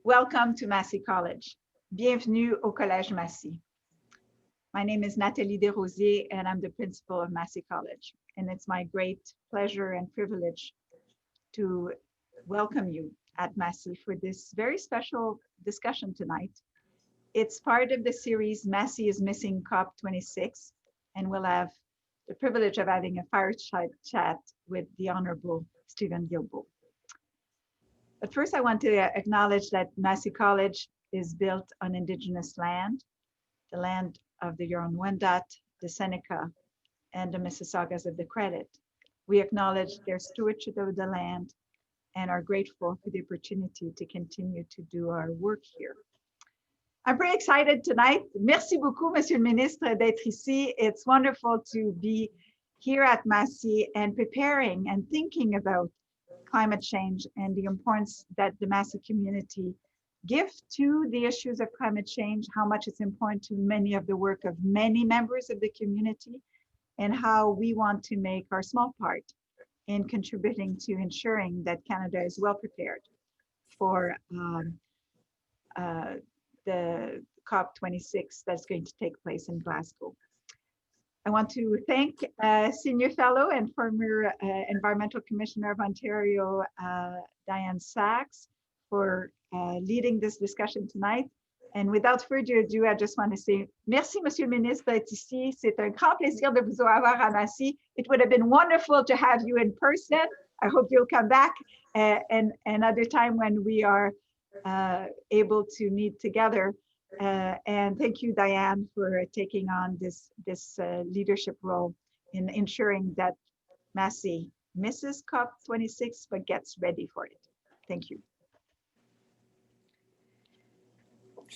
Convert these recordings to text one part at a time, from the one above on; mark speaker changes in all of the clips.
Speaker 1: Welcome to Massey College. Bienvenue au Collège Massey. My name is Nathalie Desrosiers and I'm the principal of Massey College. And it's my great pleasure and privilege to welcome you at Massey for this very special discussion tonight. It's part of the series Massey is Missing COP26, and we'll have the privilege of having a fireside chat with the Honourable Steven Guilbeault. But first, I want to acknowledge that Massey College is built on Indigenous land, the land of the Huron-Wendat, the Seneca, and the Mississaugas of the Credit. We acknowledge their stewardship of the land and are grateful for the opportunity to continue to do our work here. I'm pretty excited tonight. Merci beaucoup, Monsieur le Ministre, d'être ici. It's wonderful to be here at Massey and preparing and thinking about climate change and the importance that the Massey community give to the issues of climate change, how much it's important to many of the work of many members of the community, and how we want to make our small part in contributing to ensuring that Canada is well prepared for the COP26 that's going to take place in Glasgow. I want to thank Senior Fellow and former Environmental Commissioner of Ontario, Dianne Saxe, for leading this discussion tonight. And without further ado, I just want to say, merci, Monsieur le Ministre, d'être ici. C'est un grand plaisir de vous avoir à Massey. It would have been wonderful to have you in person. I hope you'll come back and another time when we are able to meet together. And thank you, Dianne, for taking on this leadership role in ensuring that Massey misses COP26 but gets ready for it. Thank you.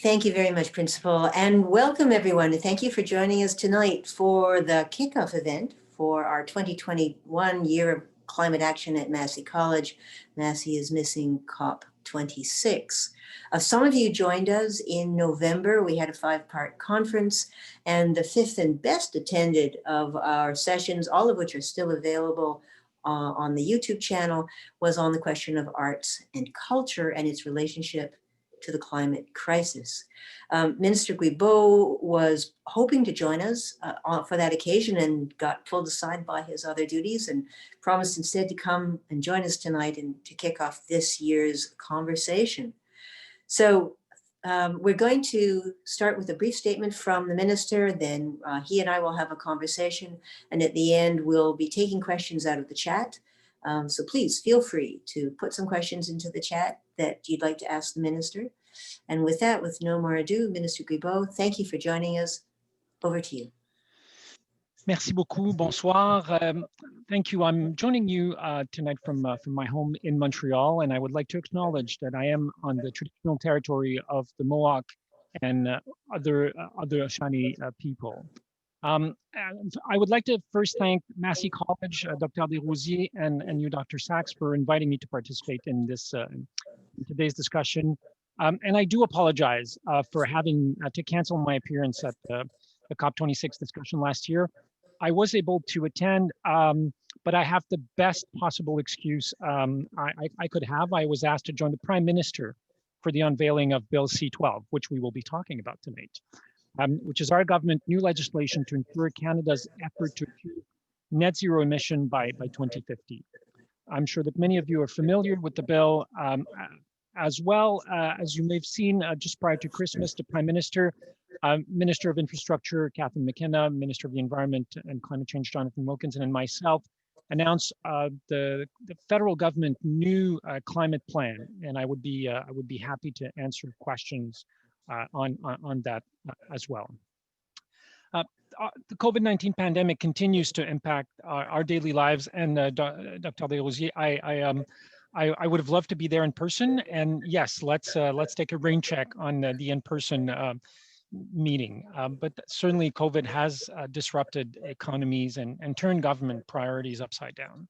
Speaker 2: Thank you very much, Principal, and welcome everyone. And thank you for joining us tonight for the kickoff event for our 2021 Year of Climate Action at Massey College. Massey is Missing COP26. Some of you joined us in November. We had a 5-part conference, and the 5th and best attended of our sessions, all of which are still available on the YouTube channel, was on the question of arts and culture and its relationship to the climate crisis. Minister Guilbeault was hoping to join us for that occasion and got pulled aside by his other duties and promised instead to come and join us tonight and to kick off this year's conversation. So we're going to start with a brief statement from the minister, then he and I will have a conversation, and at the end we'll be taking questions out of the chat. So please feel free to put some questions into the chat that you'd like to ask the minister. And with that, with no more ado, Minister Guilbeault, thank you for joining us. Over to you.
Speaker 3: Merci beaucoup. Bonsoir. Thank you. I'm joining you tonight from my home in Montreal, and I would like to acknowledge that I am on the traditional territory of the Mohawk and other Oshani people. And I would like to first thank Massey College, Dr. Desrosiers, and you, Dr. Saxe, for inviting me to participate in this in today's discussion. And I do apologize for having to cancel my appearance at the COP26 discussion last year. I was able to attend, but I have the best possible excuse I could have. I was asked to join the Prime Minister for the unveiling of Bill C-12, which we will be talking about tonight, which is our government new legislation to ensure Canada's effort to achieve net zero emission by 2050. I'm sure that many of you are familiar with the bill. As well, as you may have seen just prior to Christmas, the Prime Minister, Minister of Infrastructure, Catherine McKenna, Minister of the Environment and Climate Change, Jonathan Wilkinson, and myself announced the federal government new climate plan, and I would be happy to answer questions on that as well. The COVID-19 pandemic continues to impact our daily lives, and Dr. Desrosiers, I would have loved to be there in person, and yes, let's take a rain check on the in-person meeting. But certainly COVID has disrupted economies and turned government priorities upside down.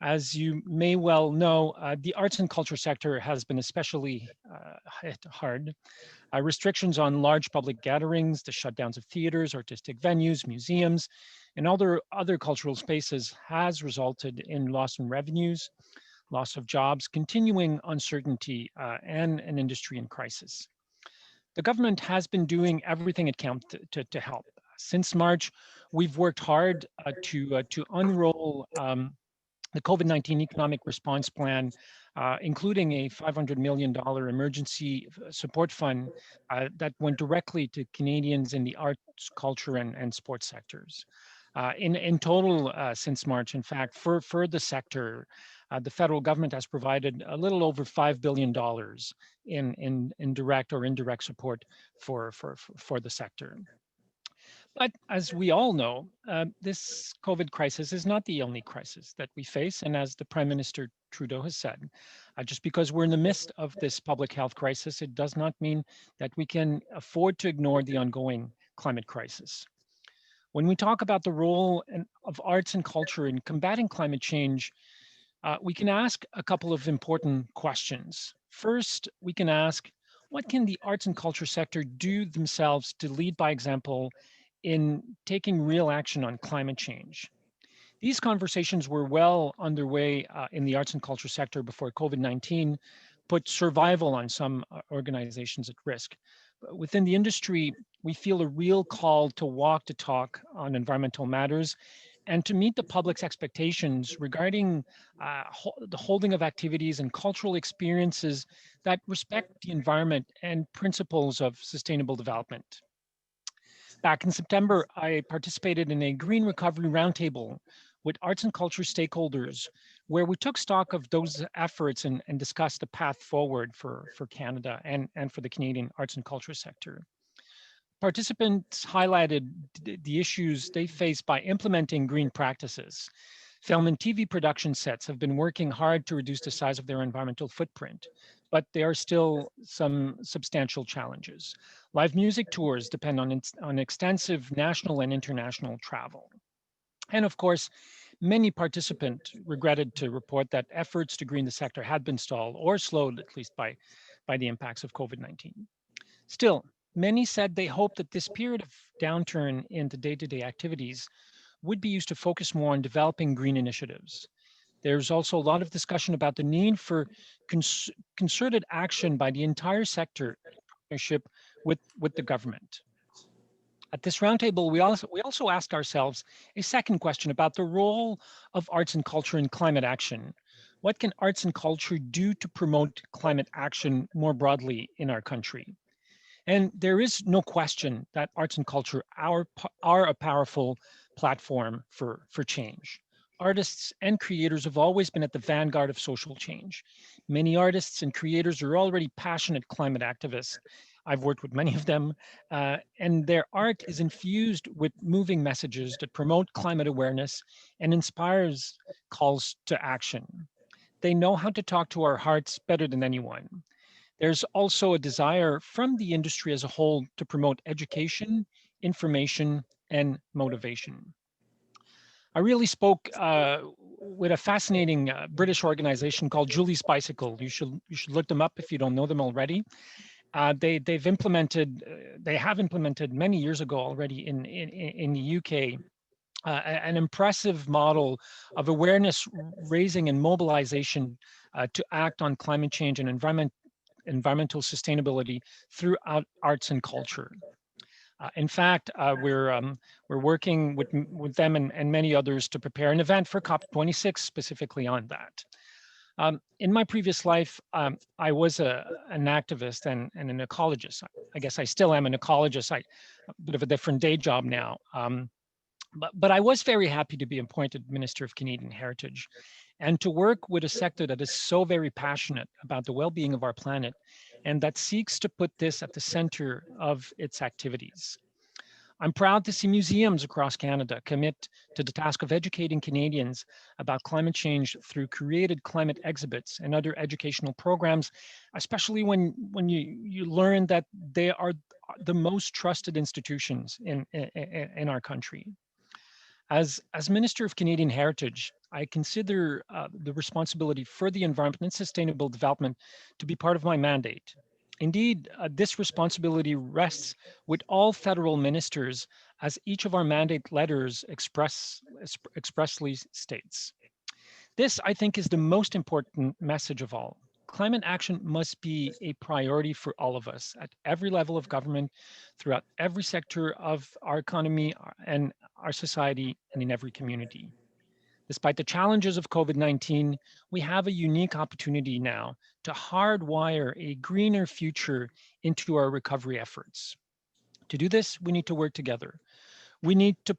Speaker 3: As you may well know, the arts and culture sector has been especially hit hard. Restrictions on large public gatherings, the shutdowns of theaters, artistic venues, museums, and other cultural spaces has resulted in loss in revenues. loss of jobs, continuing uncertainty, and an industry in crisis. The government has been doing everything it can to help. Since March, we've worked hard to unroll the COVID-19 Economic Response Plan, including a $500 million emergency support fund that went directly to Canadians in the arts, culture, and sports sectors. In total, since March, in fact, for the sector, the federal government has provided a little over $5 billion in direct or indirect support for the sector. But as we all know, this COVID crisis is not the only crisis that we face. And as the Prime Minister Trudeau has said, just because we're in the midst of this public health crisis, it does not mean that we can afford to ignore the ongoing climate crisis. When we talk about the role of arts and culture in combating climate change, we can ask a couple of important questions. First, we can ask, what can the arts and culture sector do themselves to lead by example in taking real action on climate change? These conversations were well underway in the arts and culture sector before COVID-19 put survival on some organizations at risk. Within the industry, we feel a real call to walk the talk on environmental matters and to meet the public's expectations regarding the holding of activities and cultural experiences that respect the environment and principles of sustainable development. Back in September, I participated in a Green Recovery Roundtable with arts and culture stakeholders, where we took stock of those efforts and discussed the path forward for Canada and for the Canadian arts and culture sector. Participants highlighted the issues they face by implementing green practices. Film and TV production sets have been working hard to reduce the size of their environmental footprint, but there are still some substantial challenges. Live music tours depend on extensive national and international travel. And of course, many participants regretted to report that efforts to green the sector had been stalled or slowed, at least by the impacts of COVID-19. Still, many said they hoped that this period of downturn in the day-to-day activities would be used to focus more on developing green initiatives. There's also a lot of discussion about the need for concerted action by the entire sector in partnership with the government. At this roundtable, we also asked ourselves a second question about the role of arts and culture in climate action. What can arts and culture do to promote climate action more broadly in our country? And there is no question that arts and culture are a powerful platform for change. Artists and creators have always been at the vanguard of social change. Many artists and creators are already passionate climate activists. I've worked with many of them, and their art is infused with moving messages that promote climate awareness and inspires calls to action. They know how to talk to our hearts better than anyone. There's also a desire from the industry as a whole to promote education, information, and motivation. I really spoke with a fascinating British organization called Julie's Bicycle. You should look them up if you don't know them already. They have implemented many years ago already in the UK an impressive model of awareness raising and mobilization to act on climate change and environmental sustainability throughout arts and culture. In fact, we're working with them and many others to prepare an event for COP26 specifically on that. In my previous life, I was an activist and an ecologist. I guess I still am an ecologist. A bit of a different day job now. But I was very happy to be appointed Minister of Canadian Heritage and to work with a sector that is so very passionate about the well-being of our planet and that seeks to put this at the center of its activities. I'm proud to see museums across Canada commit to the task of educating Canadians about climate change through created climate exhibits and other educational programs, especially when you learn that they are the most trusted institutions in our country. As Minister of Canadian Heritage, I consider the responsibility for the environment and sustainable development to be part of my mandate. Indeed, this responsibility rests with all federal ministers, as each of our mandate letters expressly states. This, I think, is the most important message of all. Climate action must be a priority for all of us at every level of government, throughout every sector of our economy and our society, and in every community. Despite the challenges of COVID-19, we have a unique opportunity now to hardwire a greener future into our recovery efforts. To do this, we need to work together. We need to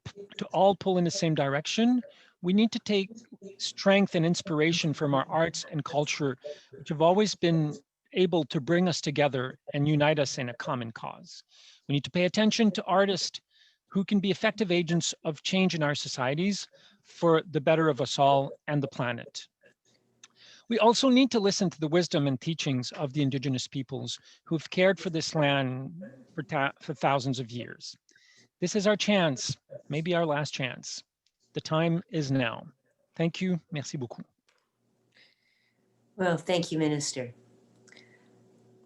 Speaker 3: all pull in the same direction. We need to take strength and inspiration from our arts and culture, which have always been able to bring us together and unite us in a common cause. We need to pay attention to artists who can be effective agents of change in our societies for the better of us all and the planet. We also need to listen to the wisdom and teachings of the Indigenous peoples who've cared for this land for thousands of years. This is our chance, maybe our last chance. The time is now. Thank you. Merci beaucoup.
Speaker 2: Well, thank you, Minister.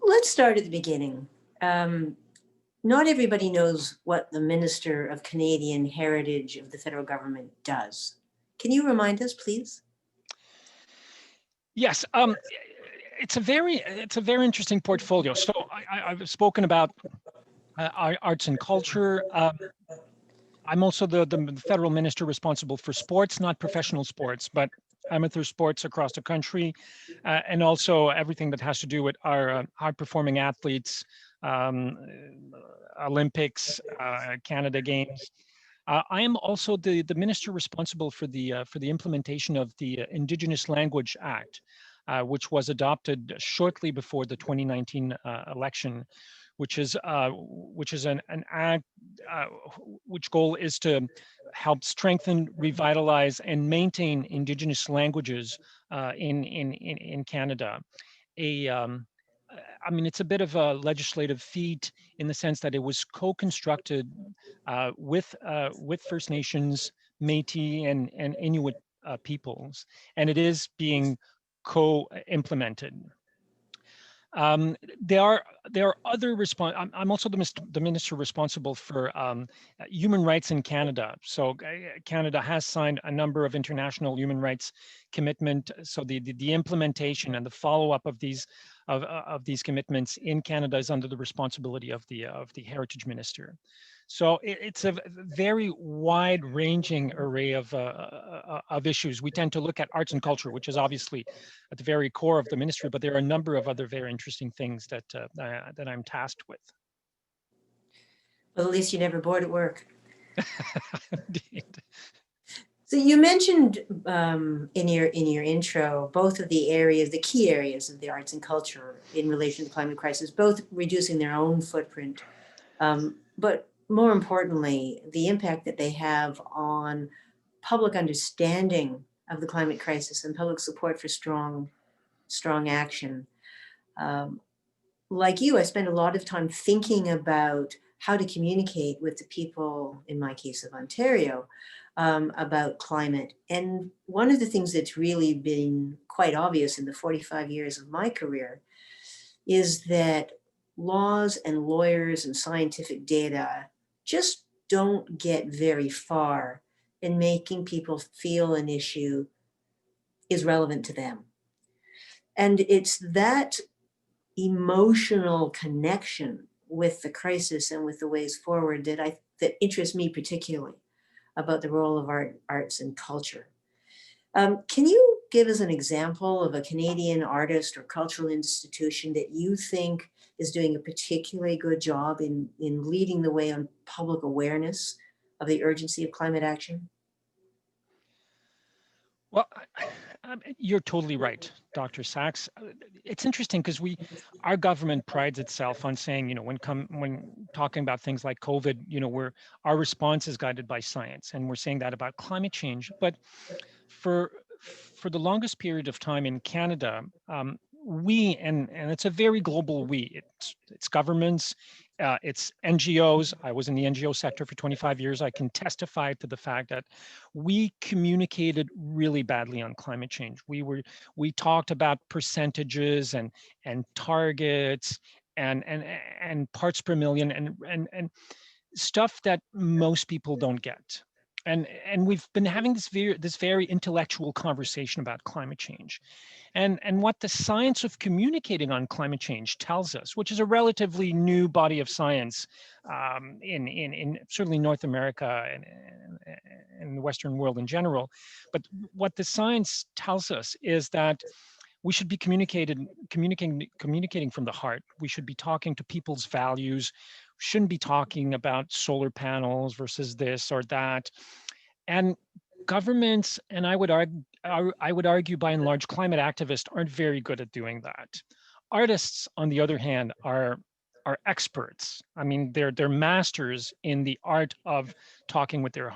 Speaker 2: Let's start at the beginning. Not everybody knows what the Minister of Canadian Heritage of the federal government does. Can you remind us, please?
Speaker 3: Yes, it's a very interesting portfolio. So I've spoken about arts and culture. I'm also the federal minister responsible for sports, not professional sports, but amateur sports across the country, and also everything that has to do with our high-performing athletes, Olympics, Canada Games. I am also the minister responsible for the implementation of the Indigenous Language Act, which was adopted shortly before the 2019 election, which is an act which goal is to help strengthen, revitalize, and maintain Indigenous languages in Canada. I mean, it's a bit of a legislative feat in the sense that it was co-constructed with First Nations, Métis, and Inuit peoples, and it is being co-implemented. There are other I'm also the minister responsible for human rights in Canada. So Canada has signed a number of international human rights commitment. So the implementation and the follow-up of these commitments in Canada is under the responsibility of the heritage minister. So it's a very wide-ranging array of issues. We tend to look at arts and culture, which is obviously at the very core of the ministry, but there are a number of other very interesting things that I'm tasked with.
Speaker 2: Well, at least you're never bored at work.
Speaker 3: Indeed.
Speaker 2: So you mentioned in your intro both of the key areas of the arts and culture in relation to the climate crisis, both reducing their own footprint, but more importantly, the impact that they have on public understanding of the climate crisis and public support for strong action. Like you, I spend a lot of time thinking about how to communicate with the people, in my case of Ontario, about climate. And one of the things that's really been quite obvious in the 45 years of my career is that laws and lawyers and scientific data just don't get very far in making people feel an issue is relevant to them. And it's that emotional connection with the crisis and with the ways forward that interests me particularly about the role of arts and culture. Can you give us an example of a Canadian artist or cultural institution that you think is doing a particularly good job in leading the way on public awareness of the urgency of climate action?
Speaker 3: Well, you're totally right, Dr. Saxe. It's interesting because our government prides itself on saying, when talking about things like COVID, our response is guided by science, and we're saying that about climate change. But for the longest period of time in Canada, and it's a very global it's governments, it's NGOs. I was in the NGO sector for 25 years. I can testify to the fact that we communicated really badly on climate change. We talked about percentages and targets and parts per million and stuff that most people don't get. and we've been having this very intellectual conversation about climate change, and what the science of communicating on climate change tells us, which is a relatively new body of science in certainly North America and the Western world in general. But what the science tells us is that we should be communicating from the heart. We should be talking to people's values. Shouldn't be talking about solar panels versus this or that. And governments, and I would argue by and large, climate activists aren't very good at doing that. Artists, on the other hand, are experts. I mean, they're masters in the art of talking with their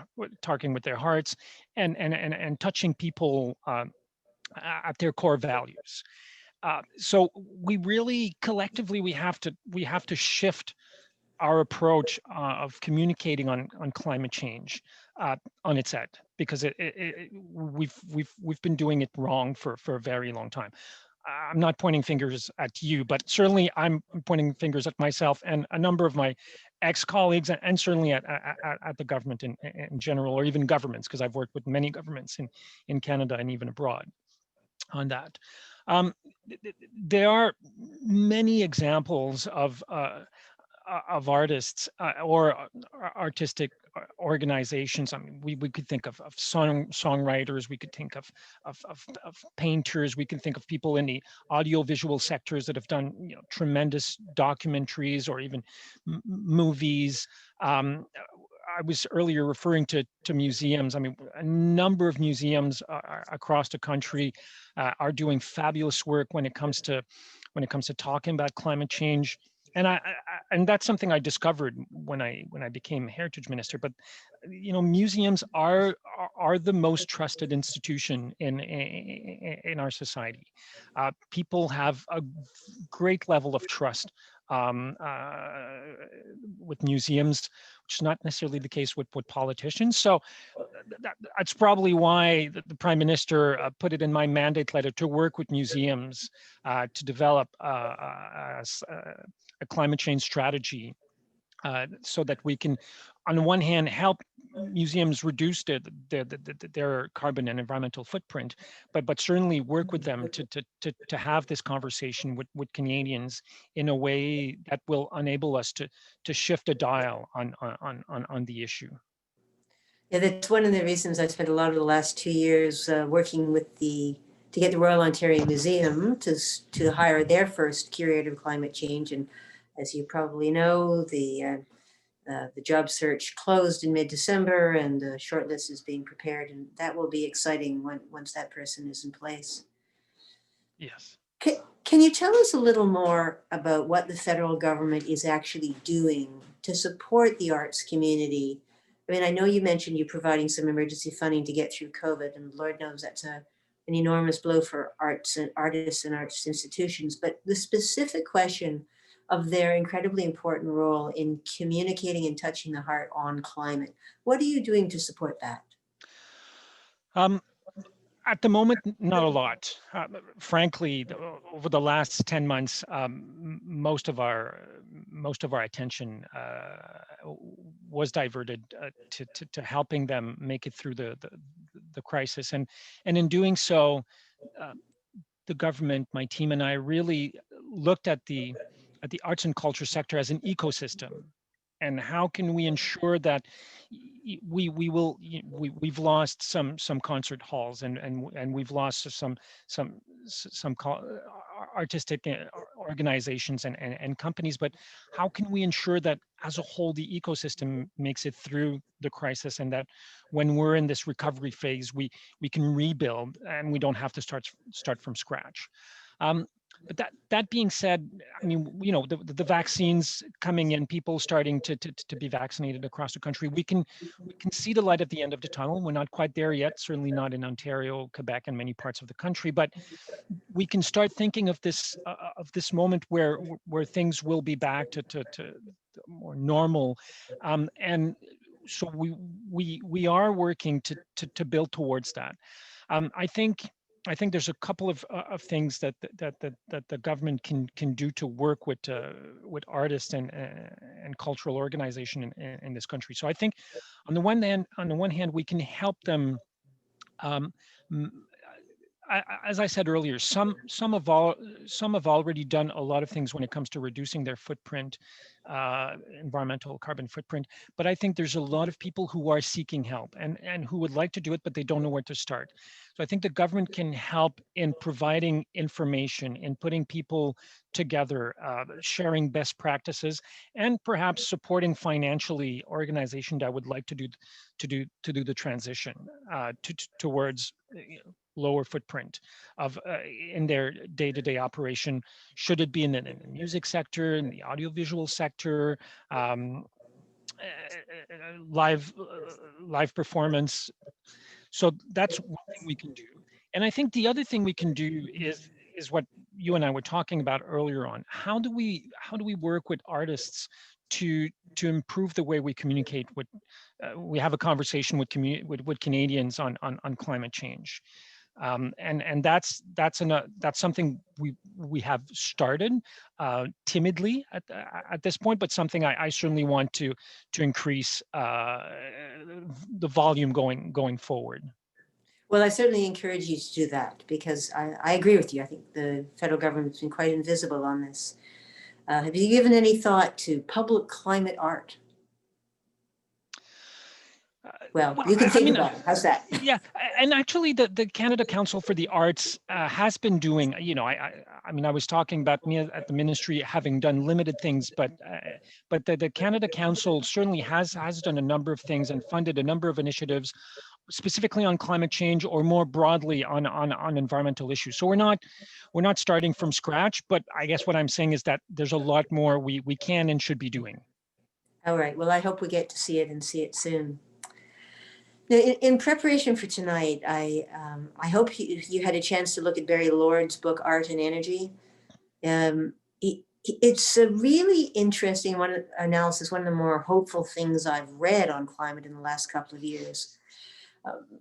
Speaker 3: hearts and touching people at their core values. So we really collectively we have to shift our approach of communicating on climate change on its head, because we've been doing it wrong for a very long time. I'm not pointing fingers at you, but certainly I'm pointing fingers at myself and a number of my ex-colleagues, and certainly at the government in general, or even governments, because I've worked with many governments in Canada and even abroad on that. There are many examples of artists or artistic organizations. I mean, we could think of songwriters, we could think of painters, we can think of people in the audiovisual sectors that have done tremendous documentaries or even movies. I was earlier referring to museums. I mean, a number of museums across the country are doing fabulous work when it comes to talking about climate change. And that's something I discovered when I became heritage minister. But museums are the most trusted institution in our society. People have a great level of trust with museums, which is not necessarily the case with politicians. So that's probably why the Prime Minister put it in my mandate letter to work with museums to develop a climate change strategy, so that we can, on the one hand, help museums reduce their carbon and environmental footprint, but certainly work with them to have this conversation with Canadians in a way that will enable us to shift a dial on the issue.
Speaker 2: Yeah, that's one of the reasons I spent a lot of the last 2 years working with to get the Royal Ontario Museum to hire their first curator of climate change. And as you probably know, the job search closed in mid-December, and the shortlist is being prepared, and that will be exciting once that person is in place.
Speaker 3: Yes.
Speaker 2: Can you tell us a little more about what the federal government is actually doing to support the arts community? I mean, I know you mentioned you're providing some emergency funding to get through COVID, and Lord knows that's an enormous blow for artists and arts institutions. But the specific question of their incredibly important role in communicating and touching the heart on climate, what are you doing to support that?
Speaker 3: At the moment, not a lot. Frankly, over the last 10 months, most of our attention was diverted to helping them make it through the crisis, and in doing so, the government, my team, and I really looked at the arts and culture sector as an ecosystem. And how can we ensure that we've lost some concert halls, and we've lost some artistic organizations and companies, but how can we ensure that as a whole the ecosystem makes it through the crisis, and that when we're in this recovery phase we can rebuild and we don't have to start from scratch. But that being said, I mean, the vaccines coming in, people starting to be vaccinated across the country, we can see the light at the end of the tunnel. We're not quite there yet, certainly not in Ontario, Quebec, and many parts of the country, but we can start thinking of this moment where things will be back to more normal, and so we are working to build towards that. I think I think there's a couple of things that the government can do to work with artists and cultural organization in this country. So I think on the one hand, we can help them. Um, as I said earlier, some have already done a lot of things when it comes to reducing their footprint, environmental carbon footprint. But I think there's a lot of people who are seeking help and who would like to do it, but they don't know where to start. So I think the government can help in providing information, in putting people together, sharing best practices, and perhaps supporting financially organizations that would like to do the transition towards lower footprint of in their day-to-day operation. Should it be in the music sector, in the audiovisual sector, live performance? So that's one thing we can do. And I think the other thing we can do is what you and I were talking about earlier on. How do we work with artists to improve the way we communicate with we have a conversation with Canadians on climate change. And that's something we have started timidly at this point, but something I certainly want to increase the volume going forward.
Speaker 2: Well, I certainly encourage you to do that because I agree with you. I think the federal government's been quite invisible on this. Have you given any thought to public climate art? Well, you can think about it. How's that?
Speaker 3: Yeah, and actually, the Canada Council for the Arts has been doing. You know, I mean, I was talking about me at the ministry having done limited things, but the Canada Council certainly has done a number of things and funded a number of initiatives, specifically on climate change or more broadly on environmental issues. So we're not starting from scratch, but I guess what I'm saying is that there's a lot more we can and should be doing.
Speaker 2: All right. Well, I hope we get to see it and see it soon. Now, in preparation for tonight, I hope you had a chance to look at Barry Lord's book, Art and Energy. It's a really interesting analysis, one of the more hopeful things I've read on climate in the last couple of years.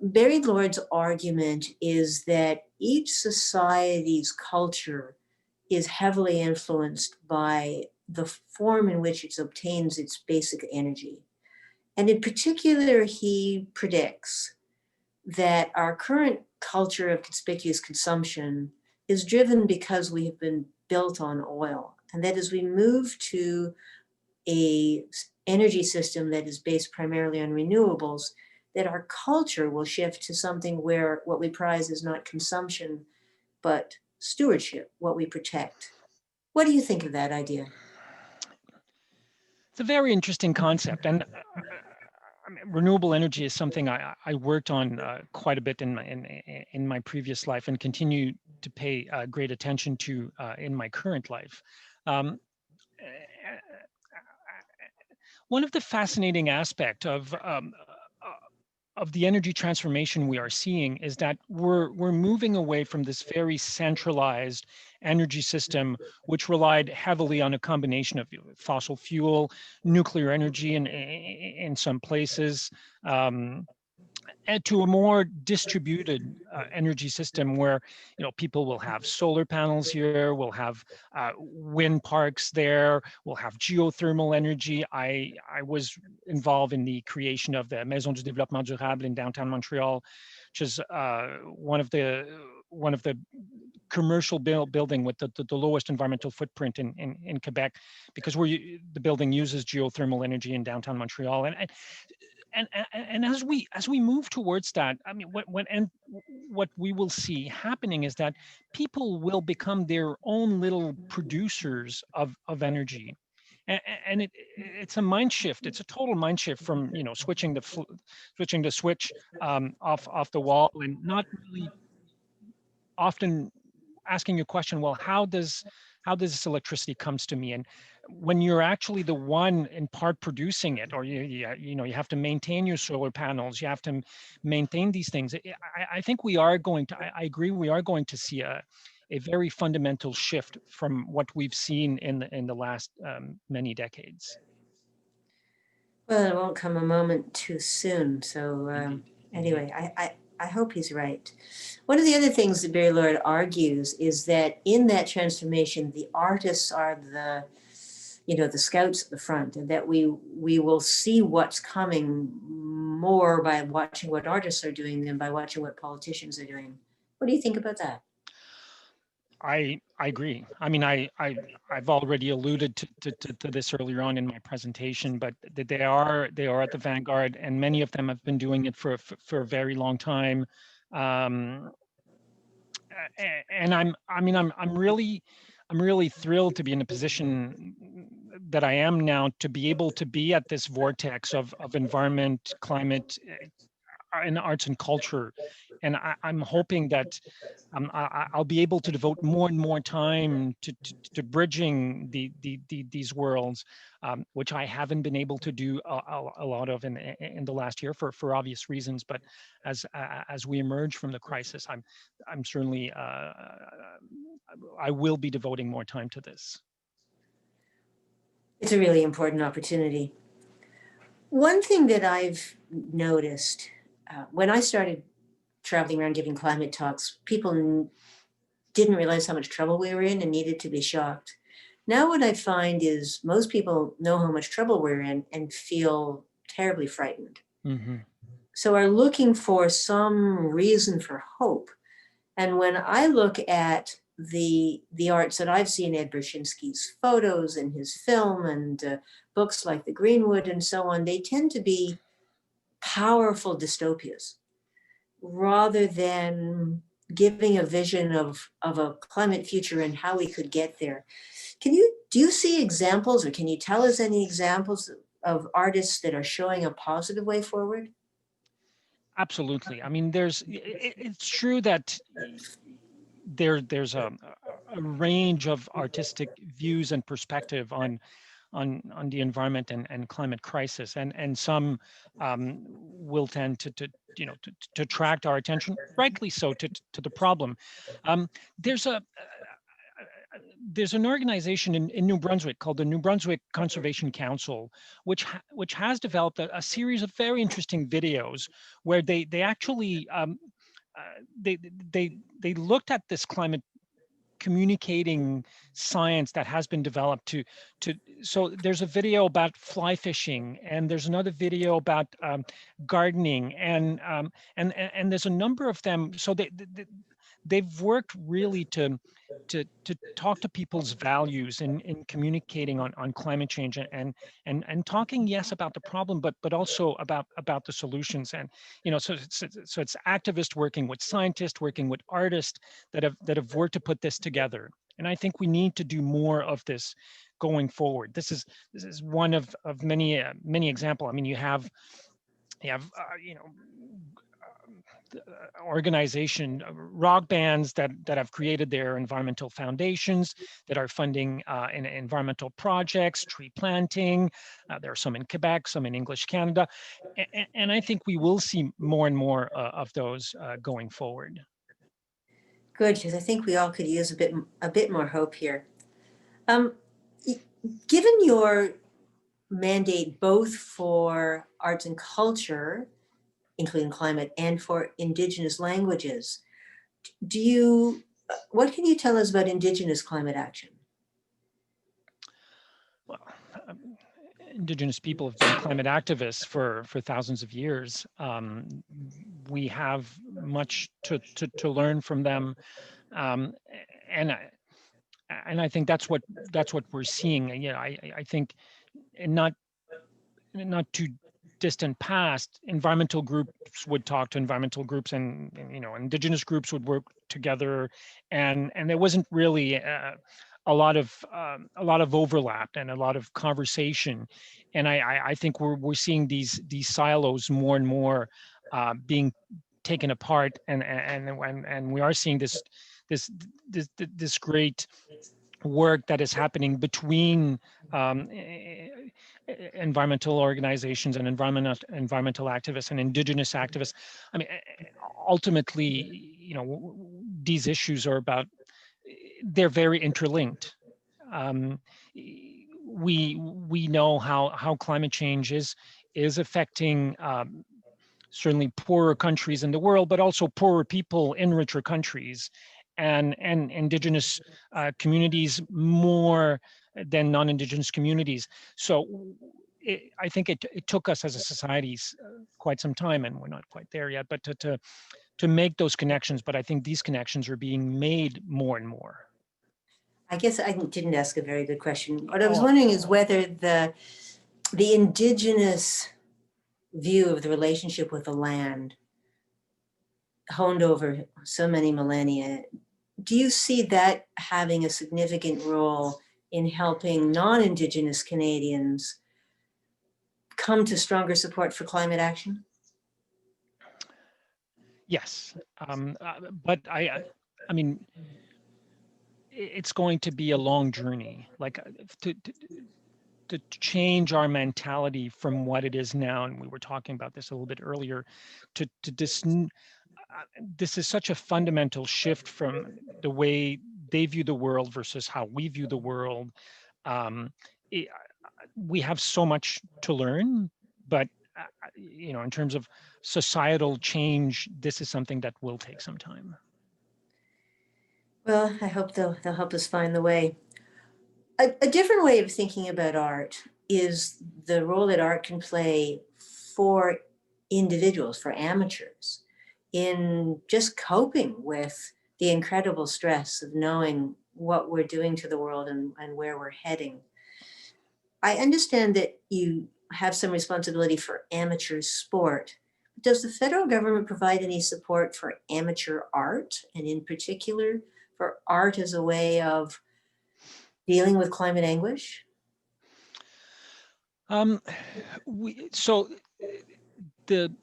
Speaker 2: Barry Lord's argument is that each society's culture is heavily influenced by the form in which it obtains its basic energy. And in particular, he predicts that our current culture of conspicuous consumption is driven because we have been built on oil. And that as we move to an energy system that is based primarily on renewables, that our culture will shift to something where what we prize is not consumption, but stewardship, what we protect. What do you think of that idea?
Speaker 3: It's a very interesting concept, and I mean, renewable energy is something I worked on quite a bit in my previous life and continue to pay great attention to in my current life. One of the fascinating aspects of the energy transformation we are seeing is that we're moving away from this very centralized energy system, which relied heavily on a combination of fossil fuel, nuclear energy in some places, and to a more distributed energy system where, you know, people will have solar panels here, we'll have wind parks there, we'll have geothermal energy. I was involved in the creation of the Maison du Développement Durable in downtown Montreal, which is one of the commercial building with the lowest environmental footprint in Quebec, because the building uses geothermal energy in downtown Montreal. And as we move towards that, I mean, what we will see happening is that people will become their own little producers of energy, and it's a mind shift. It's a total mind shift from, you know, switching the switch off the wall and not really often asking a question. Well, how does this electricity comes to me? And when you're actually the one in part producing it, or you have to maintain your solar panels, you have to maintain these things. I think we are going to, I agree, we are going to see a very fundamental shift from what we've seen in the last many decades.
Speaker 2: Well, it won't come a moment too soon. So anyway, I hope he's right. One of the other things that Barry Lord argues is that in that transformation, the artists are the, the scouts at the front, and that we will see what's coming more by watching what artists are doing than by watching what politicians are doing. What do you think about that?
Speaker 3: I agree. I mean, I've already alluded to this earlier on in my presentation, but they are at the vanguard, and many of them have been doing it for a very long time. And I'm really thrilled to be in a position that I am now, to be able to be at this vortex of environment, climate, and arts and culture. And I'm hoping that I'll be able to devote more and more time to bridging these worlds, which I haven't been able to do a lot of in the last year for obvious reasons. But as we emerge from the crisis, I'm certainly I will be devoting more time to this.
Speaker 2: It's a really important opportunity. One thing that I've noticed when I started traveling around giving climate talks, people didn't realize how much trouble we were in and needed to be shocked. Now what I find is most people know how much trouble we're in and feel terribly frightened.
Speaker 3: Mm-hmm.
Speaker 2: So are looking for some reason for hope. And when I look at the arts that I've seen, Ed Brzezinski's photos and his film and books like The Greenwood and so on, they tend to be powerful dystopias rather than giving a vision of a climate future and how we could get there. Do you see examples, or can you tell us any examples of artists that are showing a positive way forward?
Speaker 3: Absolutely. I mean, it's true that there's a range of artistic views and perspective on the environment and climate crisis, and some will tend to attract our attention, rightly so, to the problem. There's an organization in New Brunswick called the New Brunswick Conservation Council, which has developed a series of very interesting videos where they actually they looked at this climate communicating science that has been developed so there's a video about fly fishing, and there's another video about gardening, and there's a number of them. So they've worked really to talk to people's values in communicating on climate change, and talking, yes, about the problem, but also about the solutions. And so it's activists working with scientists, working with artists that have worked to put this together. And I think we need to do more of this going forward. This is one of many examples. I mean, you have organization rock bands that have created their environmental foundations, that are funding in environmental projects, tree planting. There are some in Quebec, some in English Canada, and I think we will see more and more of those going forward.
Speaker 2: Good, because I think we all could use a bit more hope here. Given your mandate both for arts and culture, including climate, and for Indigenous languages, what can you tell us about Indigenous climate action?
Speaker 3: Well, Indigenous people have been climate activists for thousands of years. We have much to learn from them, and I think that's what we're seeing. I think in not too distant past, environmental groups would talk to environmental groups, and Indigenous groups would work together, and there wasn't really a lot of overlap and a lot of conversation. And I think we're seeing these silos more and more being taken apart, and we are seeing this great work that is happening between environmental organizations and environmental activists and Indigenous activists. I mean, ultimately, these issues are they're very interlinked. We know how climate change is affecting certainly poorer countries in the world, but also poorer people in richer countries, and Indigenous communities more than non-Indigenous communities. So I think it took us as a society quite some time, and we're not quite there yet, but to make those connections. But I think these connections are being made more and more.
Speaker 2: I guess I didn't ask a very good question. What I was
Speaker 3: Oh.
Speaker 2: wondering is whether the Indigenous view of the relationship with the land, honed over so many millennia, do you see that having a significant role in helping non-Indigenous Canadians come to stronger support for climate action?
Speaker 3: Yes, but I mean, it's going to be a long journey, like to change our mentality from what it is now, and we were talking about this a little bit earlier, to this is such a fundamental shift from the way they view the world versus how we view the world. We have so much to learn, but you know, in terms of societal change, this is something that will take some time.
Speaker 2: Well, I hope they'll help us find the way. A different way of thinking about art is the role that art can play for individuals, for amateurs, in just coping with the incredible stress of knowing what we're doing to the world and where we're heading. I understand that you have some responsibility for amateur sport. Does the federal government provide any support for amateur art, and in particular for art as a way of dealing with climate anguish?
Speaker 3: So the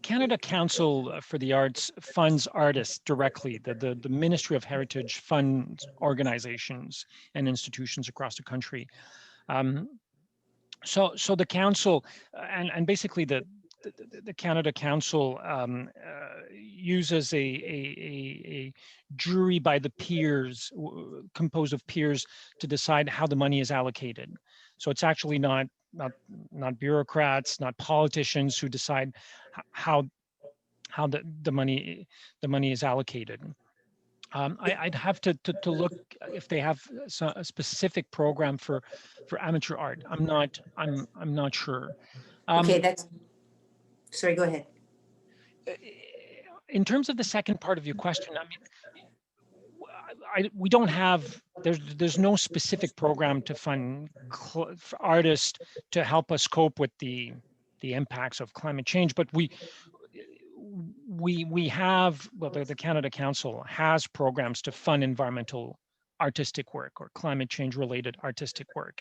Speaker 3: Canada Council for the Arts funds artists directly. The Ministry of Heritage funds organizations and institutions across the country. So the council and basically the Canada Council uses a jury by the peers, composed of peers, to decide how the money is allocated. So it's actually not bureaucrats, not politicians who decide how the money is allocated. I'd have to look if they have a specific program for amateur art. I'm not sure.
Speaker 2: Okay, sorry, go ahead.
Speaker 3: In terms of the second part of your question, I mean, we don't have, there's no specific program to fund artists to help us cope with the impacts of climate change, but we have, well, the Canada Council has programs to fund environmental artistic work or climate change related artistic work.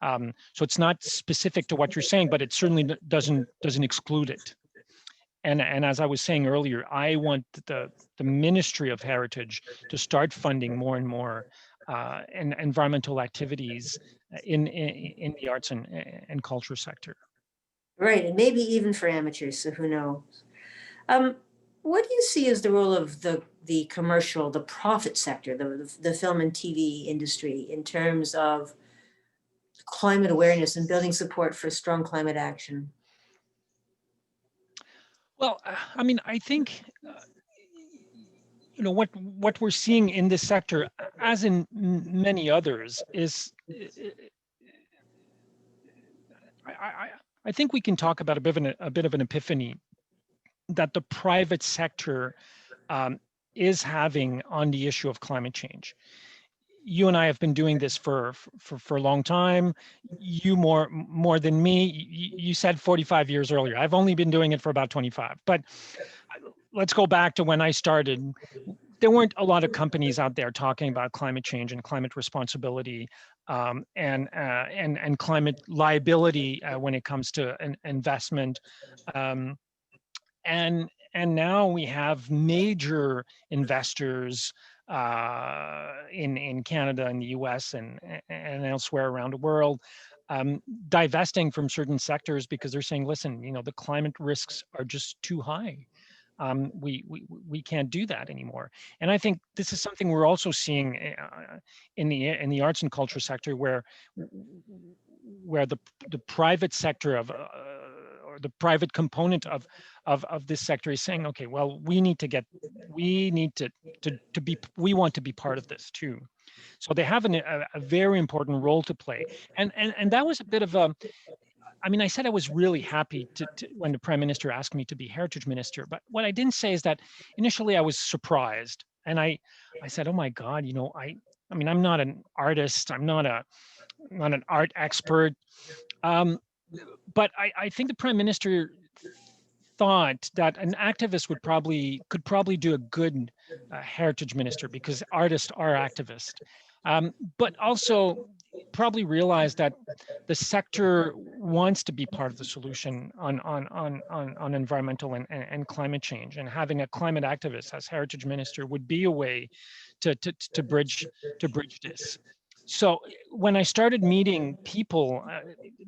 Speaker 3: So it's not specific to what you're saying, but it certainly doesn't exclude it. And as I was saying earlier, I want the Ministry of Heritage to start funding more and more environmental activities in the arts and culture sector.
Speaker 2: Right, and maybe even for amateurs, so who knows? What do you see as the role of the commercial, the profit sector, the film and TV industry in terms of climate awareness and building support for strong climate action?
Speaker 3: Well, I mean, I think, you know, what we're seeing in this sector, as in many others, is I think we can talk about a bit of an epiphany that the private sector is having on the issue of climate change. You and I have been doing this for a long time. You more than me. You said 45 years earlier. I've only been doing it for about 25. But let's go back to when I started. There weren't a lot of companies out there talking about climate change and climate responsibility and climate liability when it comes to an investment. And now we have major investors in Canada and the US and elsewhere around the world, divesting from certain sectors because they're saying, listen, you know, the climate risks are just too high. We can't do that anymore. And I think this is something we're also seeing in the arts and culture sector, where the private sector of or the private component of this sector is saying, okay, well, we want to be part of this too. So they have a very important role to play. And that was a bit of a, I mean, I said I was really happy when the Prime Minister asked me to be Heritage Minister, but what I didn't say is that initially I was surprised. And I said, oh my God, you know, I mean, I'm not an artist, I'm not an art expert. But I think the Prime Minister thought that an activist could probably do a good heritage minister, because artists are activists, but also probably realized that the sector wants to be part of the solution on environmental and climate change, and having a climate activist as heritage minister would be a way to bridge this. So when I started meeting people,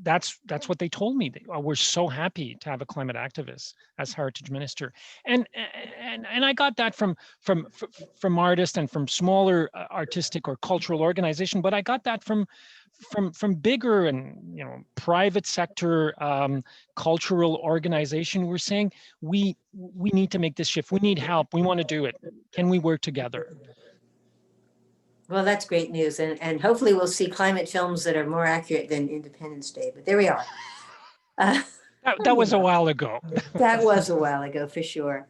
Speaker 3: that's what they told me. We're so happy to have a climate activist as heritage minister, and I got that from artists and from smaller artistic or cultural organization, but I got that from bigger and, you know, private sector cultural organization. We're saying we need to make this shift. We need help. We want to do it. Can we work together?
Speaker 2: Well, that's great news. And hopefully we'll see climate films that are more accurate than Independence Day, but there we are.
Speaker 3: That was a while ago.
Speaker 2: That was a while ago, for sure.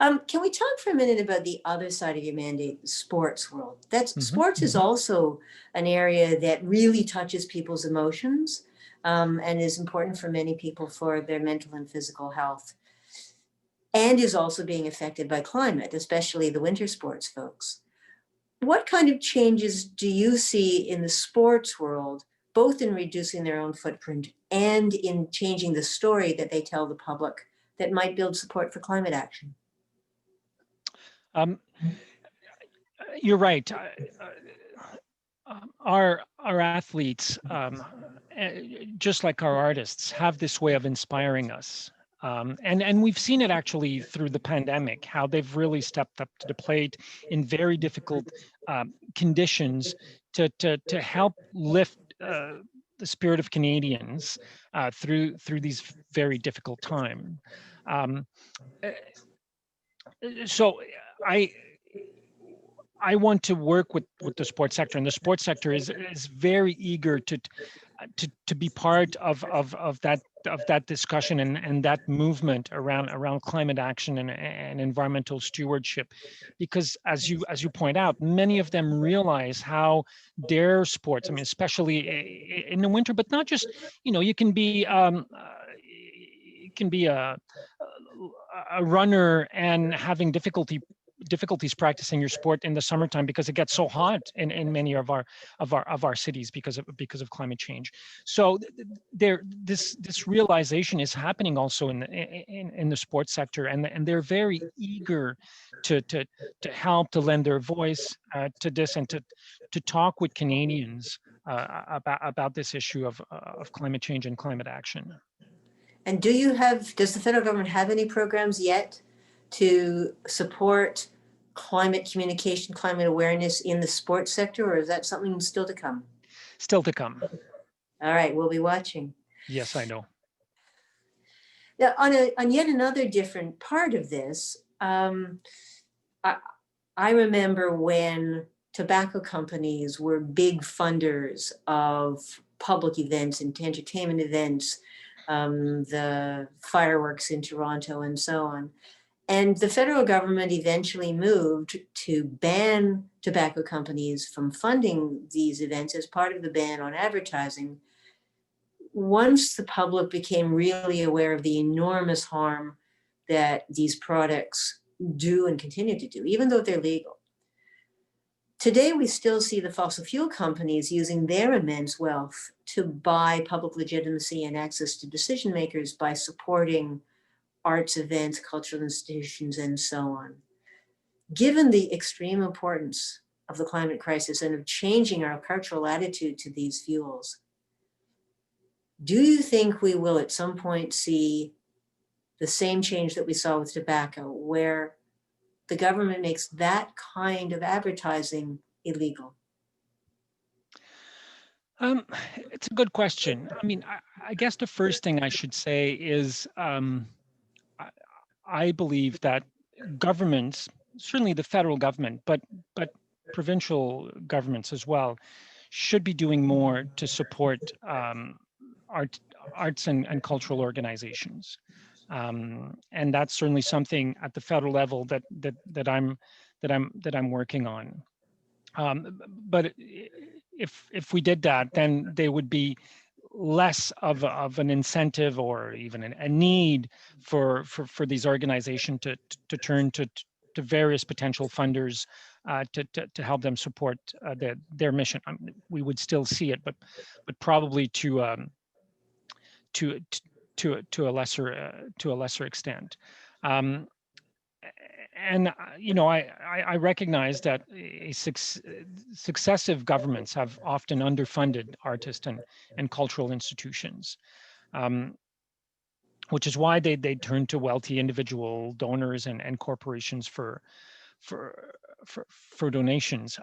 Speaker 2: Can we talk for a minute about the other side of your mandate, the sports world? Sports is also an area that really touches people's emotions, and is important for many people for their mental and physical health, and is also being affected by climate, especially the winter sports folks. What kind of changes do you see in the sports world, both in reducing their own footprint and in changing the story that they tell the public, that might build support for climate action?
Speaker 3: You're right. Our athletes, just like our artists, have this way of inspiring us. And we've seen it actually through the pandemic, how they've really stepped up to the plate in very difficult conditions to help lift the spirit of Canadians through these very difficult times. So I want to work with the sports sector, and the sports sector is very eager to be part of that discussion and that movement around climate action and environmental stewardship, because as you point out, many of them realize how their sports, I mean, especially in the winter, but not just, you know, you can be a runner and having difficulties practicing your sport in the summertime because it gets so hot in many of our cities because of climate change. So this realization is happening also in the sports sector, and they're very eager to help, to lend their voice to this, and to talk with Canadians about this issue of climate change and climate action.
Speaker 2: And does the federal government have any programs yet to support climate communication, climate awareness in the sports sector, or is that something still to come?
Speaker 3: Still to come.
Speaker 2: All right, we'll be watching.
Speaker 3: Yes, I know.
Speaker 2: Now, on yet another different part of this, I remember when tobacco companies were big funders of public events and entertainment events, the fireworks in Toronto and so on. And the federal government eventually moved to ban tobacco companies from funding these events as part of the ban on advertising, once the public became really aware of the enormous harm that these products do and continue to do, even though they're legal. Today, we still see the fossil fuel companies using their immense wealth to buy public legitimacy and access to decision makers by supporting arts events, cultural institutions, and so on. Given the extreme importance of the climate crisis and of changing our cultural attitude to these fuels, do you think we will at some point see the same change that we saw with tobacco, where the government makes that kind of advertising illegal?
Speaker 3: Um, it's a good question. I mean, I guess the first thing I should say is I, I believe that governments, certainly the federal government, but provincial governments as well, should be doing more to support art, arts and cultural organizations. And that's certainly something at the federal level that I'm working on. But if we did that, then there would be less of an incentive or even a need for these organizations to turn to various potential funders to help them support their mission. We would still see it, but probably to to a lesser extent. Um, and I recognize that successive governments have often underfunded artists and cultural institutions, um, which is why they turn to wealthy individual donors and corporations for for donations.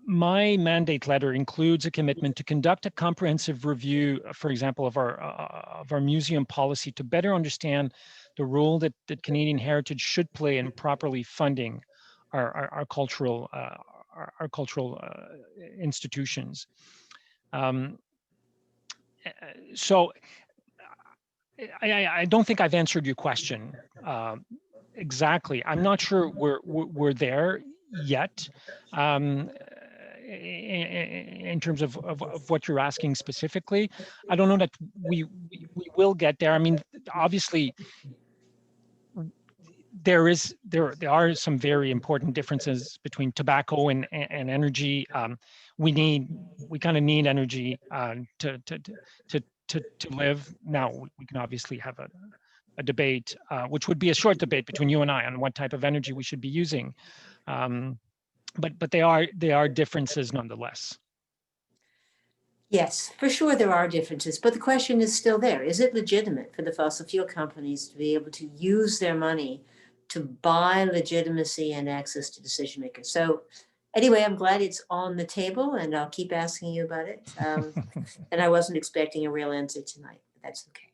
Speaker 3: My mandate letter includes a commitment to conduct a comprehensive review, for example, of our museum policy to better understand the role that Canadian heritage should play in properly funding our cultural institutions. So I don't think I've answered your question exactly. I'm not sure we're there yet. In terms of what you're asking specifically, I don't know that we will get there. I mean, obviously, there are some very important differences between tobacco and energy. We kind of need energy to live. Now we can obviously have a debate, which would be a short debate between you and I on what type of energy we should be using. But they are differences nonetheless.
Speaker 2: Yes, for sure there are differences, but the question is still there. Is it legitimate for the fossil fuel companies to be able to use their money to buy legitimacy and access to decision makers? So anyway, I'm glad it's on the table and I'll keep asking you about it. And I wasn't expecting a real answer tonight, but that's okay.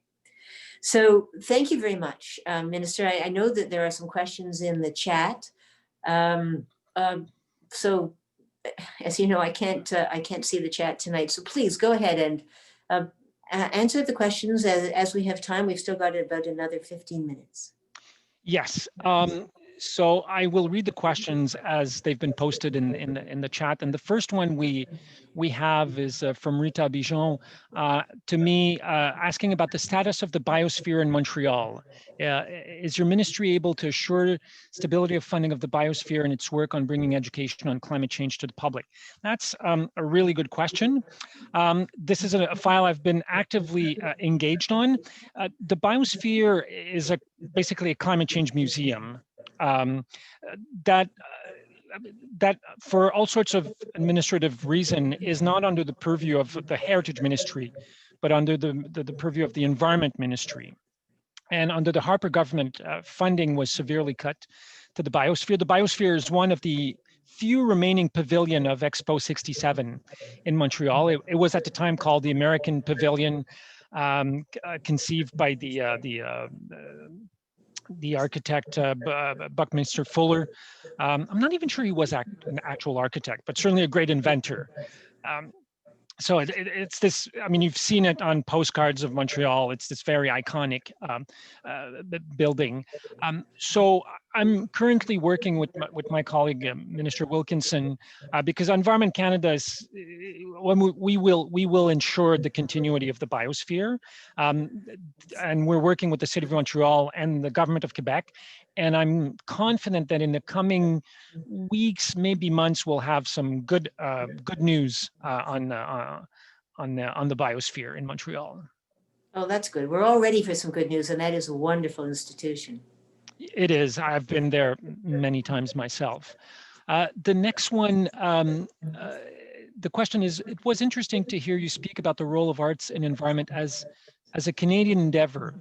Speaker 2: So thank you very much, Minister. I know that there are some questions in the chat. So as you know, I can't see the chat tonight. So please go ahead and answer the questions as we have time. We've still got about another 15 minutes.
Speaker 3: Yes. So I will read the questions as they've been posted in the chat. And the first one we have is from Rita Bijon to me, asking about the status of the biosphere in Montreal. Is your ministry able to assure stability of funding of the biosphere and its work on bringing education on climate change to the public? That's a really good question. This is a file I've been actively engaged on. The biosphere is basically a climate change museum. That for all sorts of administrative reason is not under the purview of the Heritage Ministry, but under the purview of the Environment Ministry. And under the Harper government, funding was severely cut to the biosphere. The biosphere is one of the few remaining pavilion of Expo 67 in Montreal. It was at the time called the American Pavilion, conceived by the architect Buckminster Fuller. I'm not even sure he was an actual architect, but certainly a great inventor. So it's this, I mean, you've seen it on postcards of Montreal. It's this very iconic building. So I'm currently working with my colleague, Minister Wilkinson, because Environment Canada is, we will ensure the continuity of the biosphere. And we're working with the City of Montreal and the Government of Quebec. And I'm confident that in the coming weeks, maybe months, we'll have some good news on the biosphere in Montreal.
Speaker 2: Oh, that's good. We're all ready for some good news, and that is a wonderful institution.
Speaker 3: It is. I've been there many times myself. The next one, the question is, it was interesting to hear you speak about the role of arts and environment as a Canadian endeavor.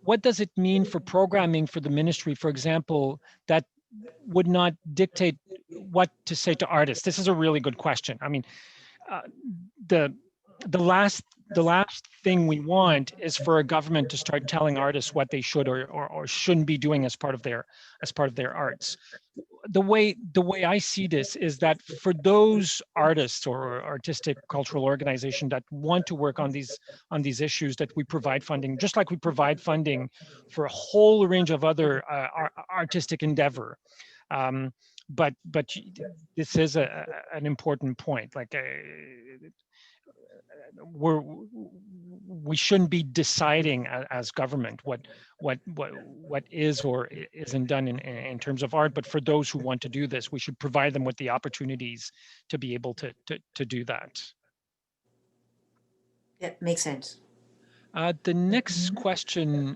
Speaker 3: What does it mean for programming for the ministry, for example, that would not dictate what to say to artists? This is a really good question. I mean, the the last thing we want is for a government to start telling artists what they should or shouldn't be doing as part of their arts. The way I see this is that for those artists or artistic cultural organizations that want to work on these issues, that we provide funding, just like we provide funding for a whole range of other artistic endeavor. But this is an important point. Like we shouldn't be deciding as government what is or isn't done in terms of art. But for those who want to do this, we should provide them with the opportunities to be able to do that.
Speaker 2: Yeah, makes sense.
Speaker 3: The next question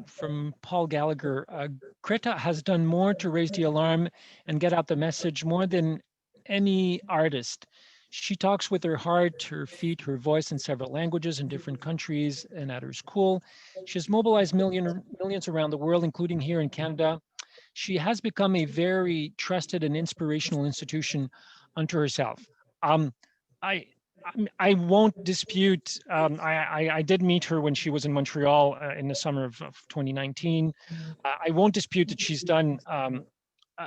Speaker 3: from Paul Gallagher. Greta has done more to raise the alarm and get out the message more than any artist. She talks with her heart, her feet, her voice in several languages in different countries and at her school. She has mobilized millions around the world, including here in Canada. She has become a very trusted and inspirational institution unto herself. I won't dispute, I did meet her when she was in Montreal in the summer of 2019. I won't dispute that she's done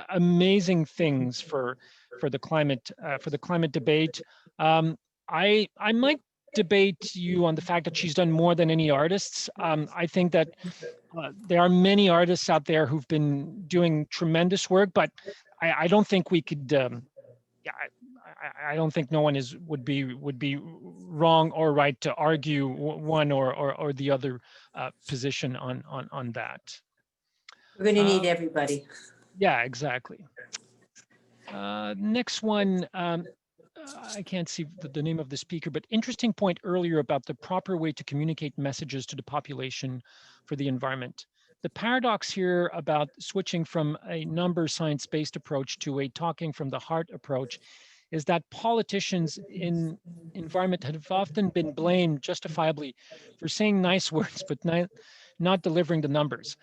Speaker 3: amazing things for the climate debate. I might debate you on the fact that she's done more than any artists. I think that there are many artists out there who've been doing tremendous work, but I don't think we could. I don't think no one would be wrong or right to argue one or the other position on that.
Speaker 2: We're going to need everybody.
Speaker 3: Yeah, exactly. Next one, I can't see the name of the speaker, but interesting point earlier about the proper way to communicate messages to the population for the environment. The paradox here about switching from a number science-based approach to a talking from the heart approach is that politicians in environment have often been blamed justifiably for saying nice words, but not delivering the numbers.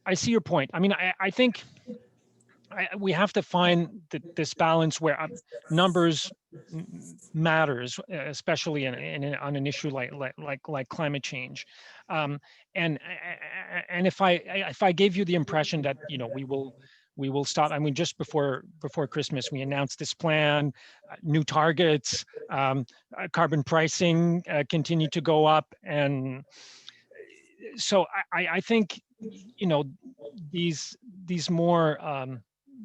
Speaker 3: I see your point. I mean, I think we have to find this balance where numbers matters, especially on an issue like climate change. And if I gave you the impression that we will stop. I mean, just before Christmas, we announced this plan, new targets, carbon pricing continue to go up, and so I think these more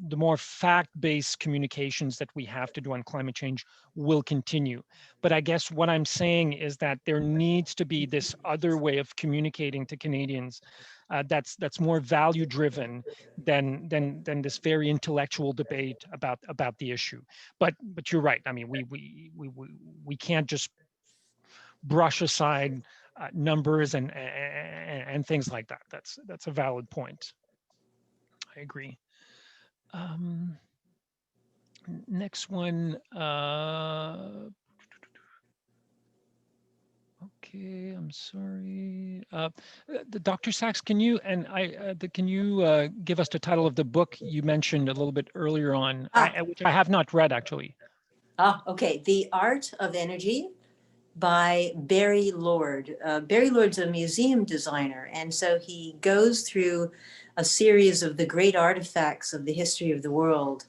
Speaker 3: the more fact-based communications that we have to do on climate change will continue. But I guess what I'm saying is that there needs to be this other way of communicating to Canadians that's more value-driven than this very intellectual debate about the issue. But you're right. I mean, we can't just brush aside numbers and things like that. That's a valid point. I agree. Next one. Okay, I'm sorry. The Dr. Saxe, can you give us the title of the book you mentioned a little bit earlier on, which I have not read actually?
Speaker 2: Okay. The Art of Energy by Barry Lord. Barry Lord's a museum designer, and so he goes through a series of the great artifacts of the history of the world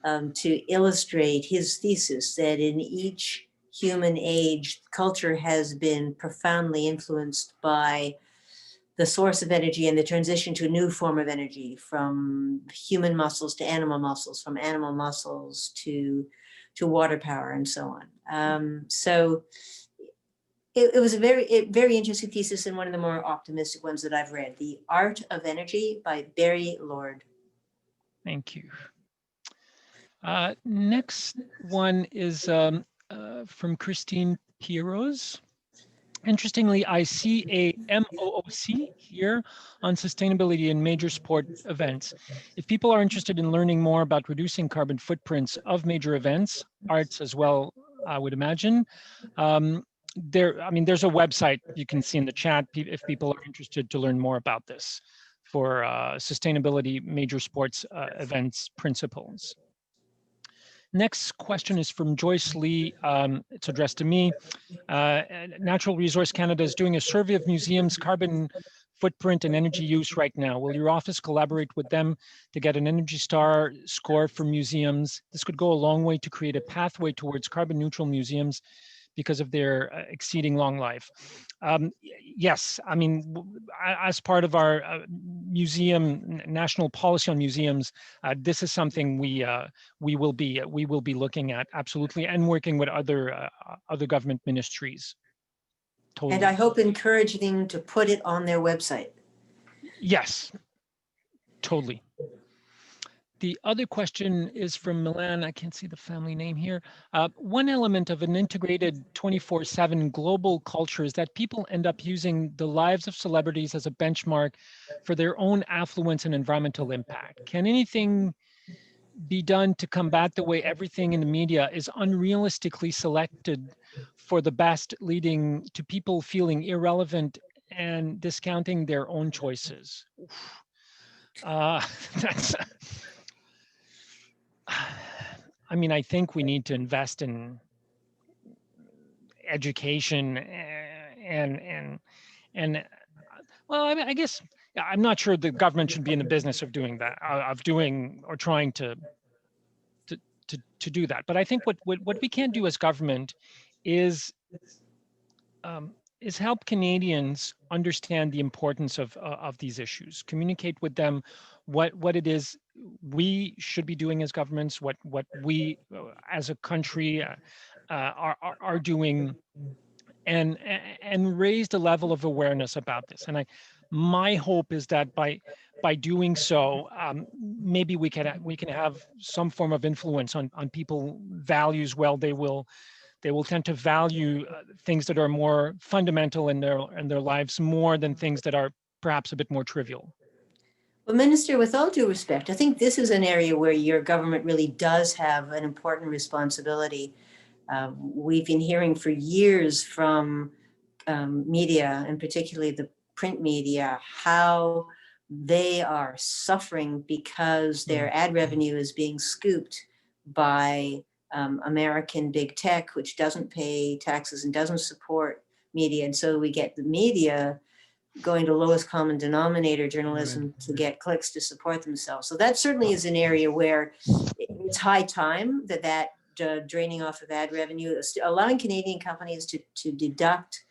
Speaker 2: to illustrate his thesis that in each human age, culture has been profoundly influenced by the source of energy and the transition to a new form of energy, from human muscles to animal muscles, from animal muscles to water power, and so on. So it was a very interesting thesis, and one of the more optimistic ones that I've read. The Art of Energy by Barry Lord.
Speaker 3: Thank you. Next one is from Christine Piros. Interestingly, I see a MOOC here on sustainability in major sport events. If people are interested in learning more about reducing carbon footprints of major events, arts as well, I would imagine, there's a website you can see in the chat if people are interested to learn more about this for sustainability major sports events principles. Next question is from Joyce Lee. It's addressed to me. Natural Resource Canada is doing a survey of museums' carbon footprint and energy use right now. Will your office collaborate with them to get an Energy Star score for museums? This could go a long way to create a pathway towards carbon neutral museums because of their exceeding long life. Yes, I mean, as part of our museum national policy on museums, this is something we will be looking at, absolutely, and working with other government ministries. Totally.
Speaker 2: And I hope encouraging them to put it on their website.
Speaker 3: Yes, totally. The other question is from Milan. I can't see the family name here. One element of an integrated 24/7 global culture is that people end up using the lives of celebrities as a benchmark for their own affluence and environmental impact. Can anything be done to combat the way everything in the media is unrealistically selected for the best, leading to people feeling irrelevant and discounting their own choices? That's... I mean, I think we need to invest in education and well, I mean, I guess I'm not sure the government should be in the business of doing that, of doing or trying to do that. But I think what we can do as government is help Canadians understand the importance of these issues, communicate with them what it is we should be doing as governments, what we as a country are doing, and raise the level of awareness about this. And my hope is that by doing so, maybe we can have some form of influence on people values. Well, they will tend to value things that are more fundamental in their lives more than things that are perhaps a bit more trivial.
Speaker 2: Well, Minister, with all due respect, I think this is an area where your government really does have an important responsibility. We've been hearing for years from media, and particularly the print media, how they are suffering because their ad revenue is being scooped by American big tech, which doesn't pay taxes and doesn't support media. And so we get the media going to lowest common denominator journalism to get clicks to support themselves. So that certainly is an area where it's high time that draining off of ad revenue, allowing Canadian companies to deduct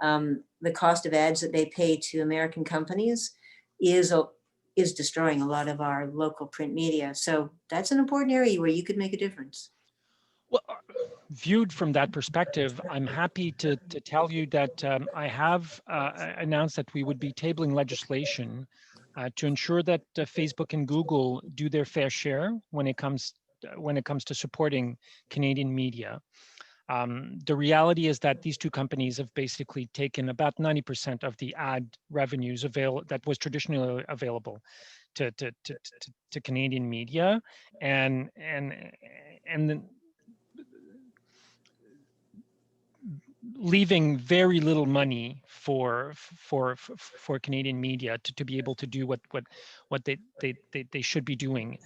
Speaker 2: the cost of ads that they pay to American companies is destroying a lot of our local print media. So that's an important area where you could make a difference.
Speaker 3: Well, viewed from that perspective, I'm happy to tell you that I have announced that we would be tabling legislation to ensure that Facebook and Google do their fair share when it comes to supporting Canadian media. The reality is that these two companies have basically taken about 90% of the ad revenues that was traditionally available to Canadian media, and leaving very little money for Canadian media to be able to do what they should be doing.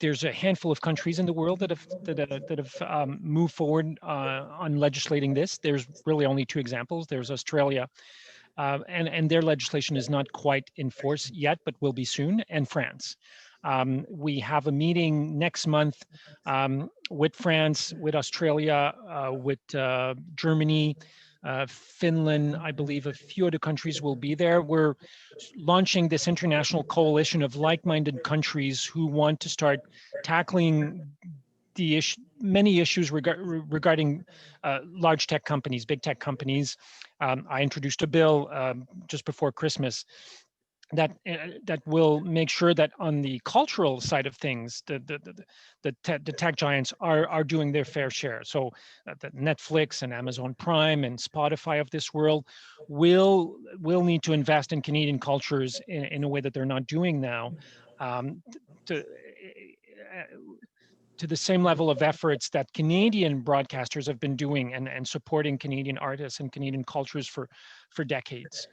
Speaker 3: There's a handful of countries in the world that have moved forward on legislating this. There's really only two examples. There's Australia, and their legislation is not quite in force yet, but will be soon, and France. We have a meeting next month with France, with Australia, with Germany, Finland. I believe a few other countries will be there. We're launching this international coalition of like-minded countries who want to start tackling many issues regarding large tech companies, big tech companies. I introduced a bill just before Christmas that will make sure that on the cultural side of things, the tech giants are doing their fair share. So that Netflix and Amazon Prime and Spotify of this world will need to invest in Canadian cultures in a way that they're not doing now, to the same level of efforts that Canadian broadcasters have been doing and supporting Canadian artists and Canadian cultures for decades.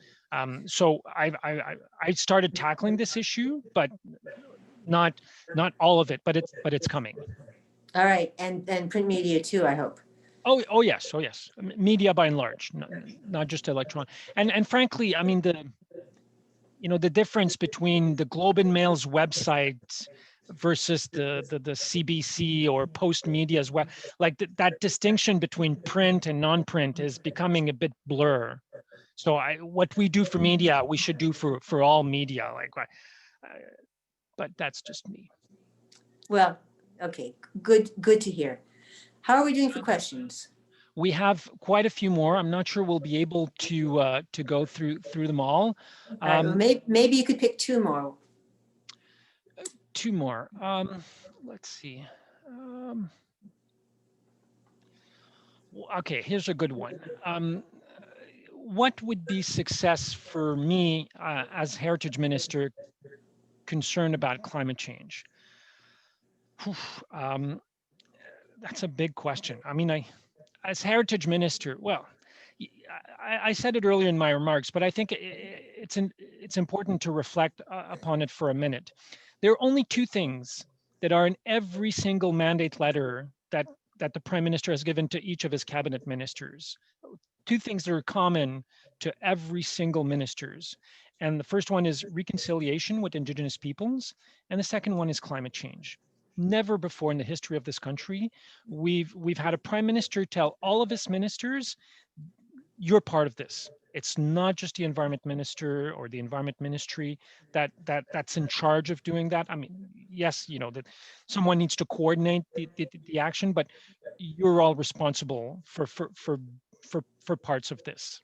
Speaker 3: So I started tackling this issue, but not all of it, but it's coming.
Speaker 2: All right, and print media too, I hope.
Speaker 3: Oh yes, oh yes. Media by and large, not just electronic. And frankly, I mean the difference between the Globe and Mail's website versus the CBC or Post Media's web, like that distinction between print and non-print is becoming a bit blur. So what we do for media, we should do for all media. But that's just me.
Speaker 2: Well, okay, good to hear. How are we doing for questions?
Speaker 3: We have quite a few more. I'm not sure we'll be able to go through them all.
Speaker 2: Well, maybe you could pick two more.
Speaker 3: Two more. Let's see. Okay, here's a good one. What would be success for me as Heritage Minister concerned about climate change? That's a big question. I mean, as Heritage Minister, well, I said it earlier in my remarks, but I think it's important to reflect upon it for a minute. There are only two things that are in every single mandate letter that the Prime Minister has given to each of his cabinet ministers. Two things that are common to every single ministers. And the first one is reconciliation with Indigenous peoples, and the second one is climate change. Never before in the history of this country, we've had a Prime Minister tell all of his ministers, you're part of this. It's not just the Environment Minister or the Environment Ministry that's in charge of doing that. I mean, yes, that someone needs to coordinate the action, but you're all responsible for parts of this.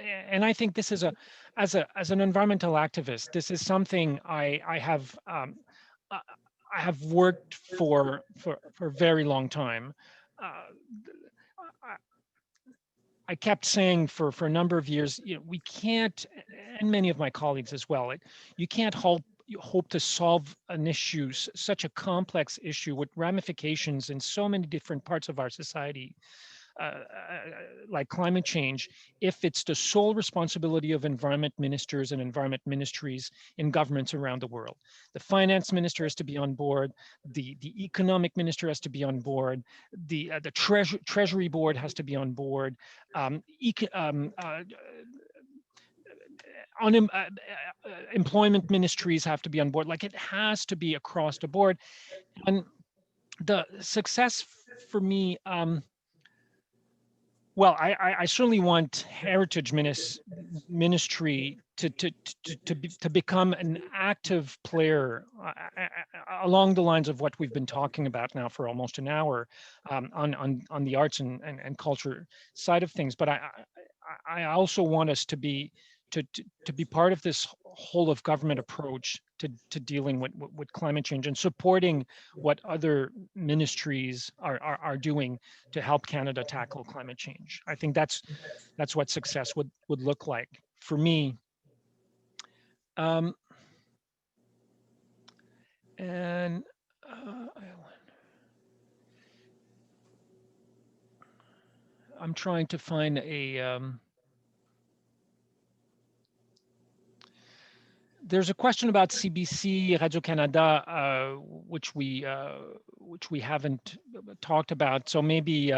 Speaker 3: And I think this is as an environmental activist, this is something I have worked for a very long time. I kept saying for a number of years, we can't, and many of my colleagues as well, you can't hope to solve an issue, such a complex issue with ramifications in so many different parts of our society, like climate change, if it's the sole responsibility of environment ministers and environment ministries in governments around the world. The finance minister has to be on board, the economic minister has to be on board, the treasury board has to be on board, employment ministries have to be on board. Like, it has to be across the board. And the success for me, well, I certainly want Heritage Ministry to become an active player along the lines of what we've been talking about now for almost an hour, on the arts and culture side of things. But I also want us to be part of this whole of government approach to dealing with climate change and supporting what other ministries are doing to help Canada tackle climate change. I think that's what success would look like for me. And I'm trying to find a there's a question about CBC, Radio-Canada, which we haven't talked about. So maybe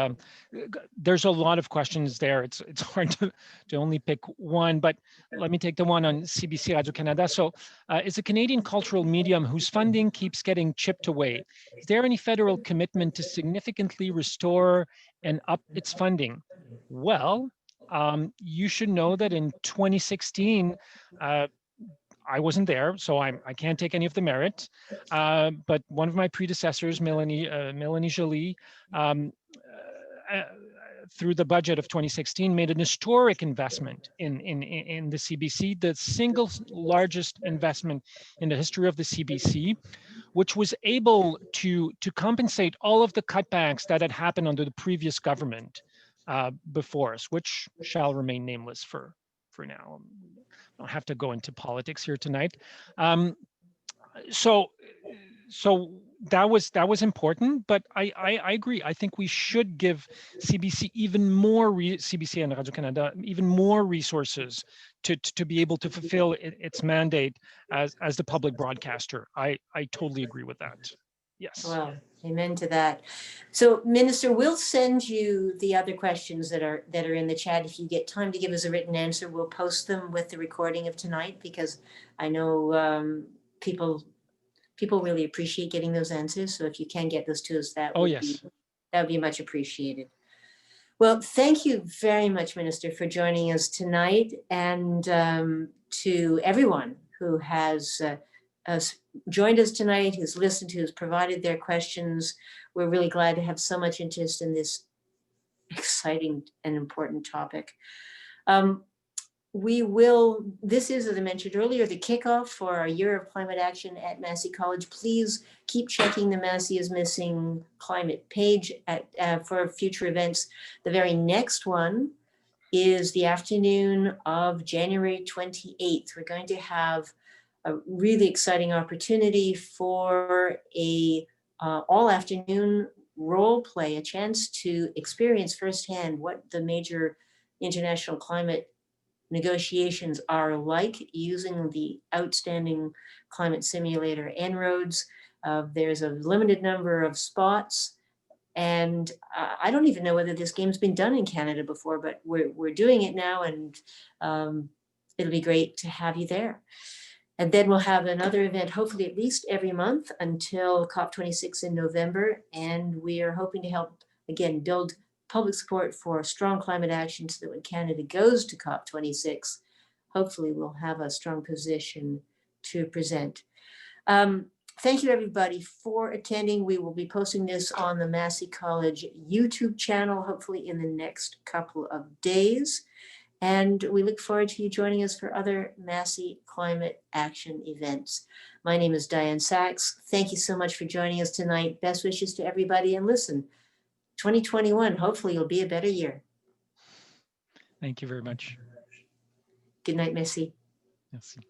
Speaker 3: there's a lot of questions there. It's hard to only pick one, but let me take the one on CBC, Radio-Canada. So it's a Canadian cultural medium whose funding keeps getting chipped away. Is there any federal commitment to significantly restore and up its funding? Well, you should know that in 2016, I wasn't there, so I can't take any of the merit. But one of my predecessors, Melanie Joly, through the budget of 2016, made an historic investment in the CBC, the single largest investment in the history of the CBC, which was able to compensate all of the cutbacks that had happened under the previous government before us, which shall remain nameless for now. I don't have to go into politics here tonight. So that was important, but I agree. I think we should give CBC even more CBC and Radio-Canada even more resources to be able to fulfill its mandate as the public broadcaster. I totally agree with that. Yes.
Speaker 2: Well, amen to that. So, Minister, we'll send you the other questions that are in the chat. If you get time to give us a written answer, we'll post them with the recording of tonight, because I know people really appreciate getting those answers. So if you can get those to us, that
Speaker 3: Oh,
Speaker 2: would
Speaker 3: yes.
Speaker 2: be much appreciated. Well, thank you very much, Minister, for joining us tonight, and to everyone who has joined us tonight, who's listened, who's provided their questions. We're really glad to have so much interest in this exciting and important topic. This is, as I mentioned earlier, the kickoff for our year of climate action at Massey College. Please keep checking the Massey is Missing climate page for future events. The very next one is the afternoon of January 28th. We're going to have a really exciting opportunity for a all afternoon role play, a chance to experience firsthand what the major international climate negotiations are like using the outstanding climate simulator En-ROADS. There's a limited number of spots, and I don't even know whether this game's been done in Canada before, but we're doing it now, and it'll be great to have you there. And then we'll have another event, hopefully at least every month until COP26 in November. And we are hoping to help, again, build public support for strong climate action so that when Canada goes to COP26, hopefully we'll have a strong position to present. Thank you, everybody, for attending. We will be posting this on the Massey College YouTube channel, hopefully in the next couple of days. And we look forward to you joining us for other Massey climate action events. My name is Dianne Saxe. Thank you so much for joining us tonight. Best wishes to everybody. And listen, 2021, hopefully will be a better year.
Speaker 3: Thank you very much.
Speaker 2: Good night, Massey.
Speaker 3: Merci.